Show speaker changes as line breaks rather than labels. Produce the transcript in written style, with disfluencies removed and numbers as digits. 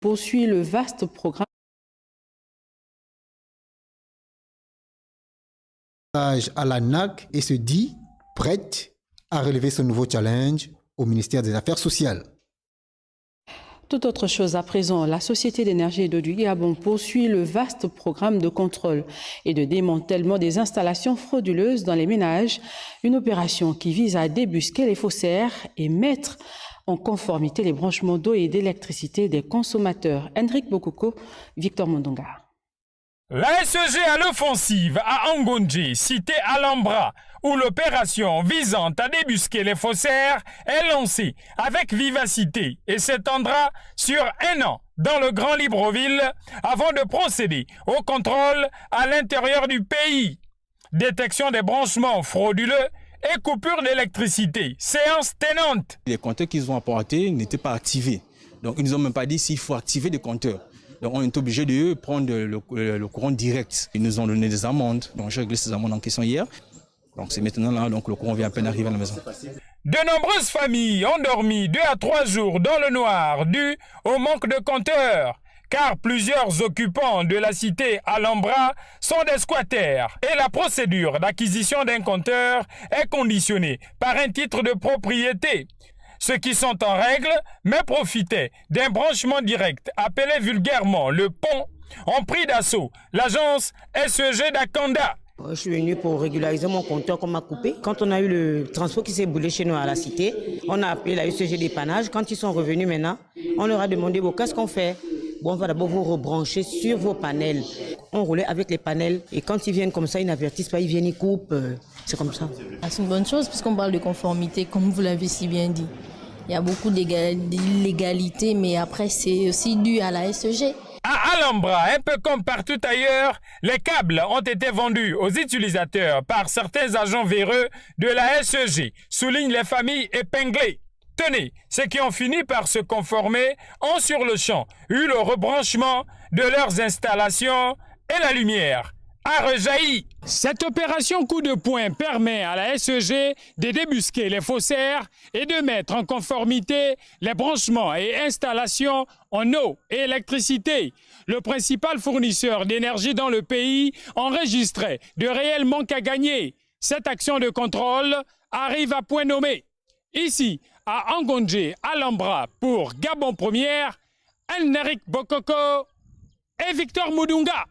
poursuit le vaste programme
à l'ANAQ et se dit prête à relever ce nouveau challenge au ministère des Affaires sociales.
Tout autre chose à présent, la Société d'énergie et d'eau du Gabon poursuit le vaste programme de contrôle et de démantèlement des installations frauduleuses dans les ménages, une opération qui vise à débusquer les faussaires et mettre en conformité les branchements d'eau et d'électricité des consommateurs. Hendrik Bokoko, Victor Mondonga.
La SEG à l'offensive à Angonji, cité Alhambra, où l'opération visant à débusquer les faussaires est lancée avec vivacité et s'étendra sur 1 an dans le Grand Libreville avant de procéder au contrôle à l'intérieur du pays. Détection des branchements frauduleux et coupure d'électricité. Séance tenante.
Les compteurs qu'ils ont apportés n'étaient pas activés. Donc ils ne nous ont même pas dit s'il faut activer des compteurs. Donc on est obligé de prendre le courant direct. Ils nous ont donné des amendes. Donc j'ai réglé ces amendes en question hier. Donc c'est maintenant là, donc le courant vient à peine d'arriver à la maison.
De nombreuses familles ont dormi 2 à 3 jours dans le noir dû au manque de compteurs. Car plusieurs occupants de la cité Alhambra sont des squatters et la procédure d'acquisition d'un compteur est conditionnée par un titre de propriété. Ceux qui sont en règle, mais profitaient d'un branchement direct, appelé vulgairement le pont, ont pris d'assaut l'agence SEG d'Akanda.
Je suis venu pour régulariser mon compteur qu'on m'a coupé. Quand on a eu le transport qui s'est boulé chez nous à la cité, on a appelé la SEG dépannage. Quand ils sont revenus maintenant, on leur a demandé bon, qu'est-ce qu'on fait? Bon, on va d'abord vous rebrancher sur vos panels. On roulait avec les panels et quand ils viennent comme ça, ils n'avertissent pas, ils viennent, ils coupent. C'est comme ça.
C'est une bonne chose puisqu'on parle de conformité, comme vous l'avez si bien dit. Il y a beaucoup d'illégalité, mais après, c'est aussi dû à la SEG.
À Alhambra, un peu comme partout ailleurs, les câbles ont été vendus aux utilisateurs par certains agents véreux de la SEG, soulignent les familles épinglées. Tenez, ceux qui ont fini par se conformer ont sur le champ eu le rebranchement de leurs installations et la lumière a rejailli. Cette opération coup de poing permet à la SEG de débusquer les faussaires et de mettre en conformité les branchements et installations en eau et électricité. Le principal fournisseur d'énergie dans le pays enregistrait de réels manques à gagner. Cette action de contrôle arrive à point nommé. Ici, à Angonji, Alhambra, pour Gabon Première, Hendrik Bokoko et Victor Mondonga.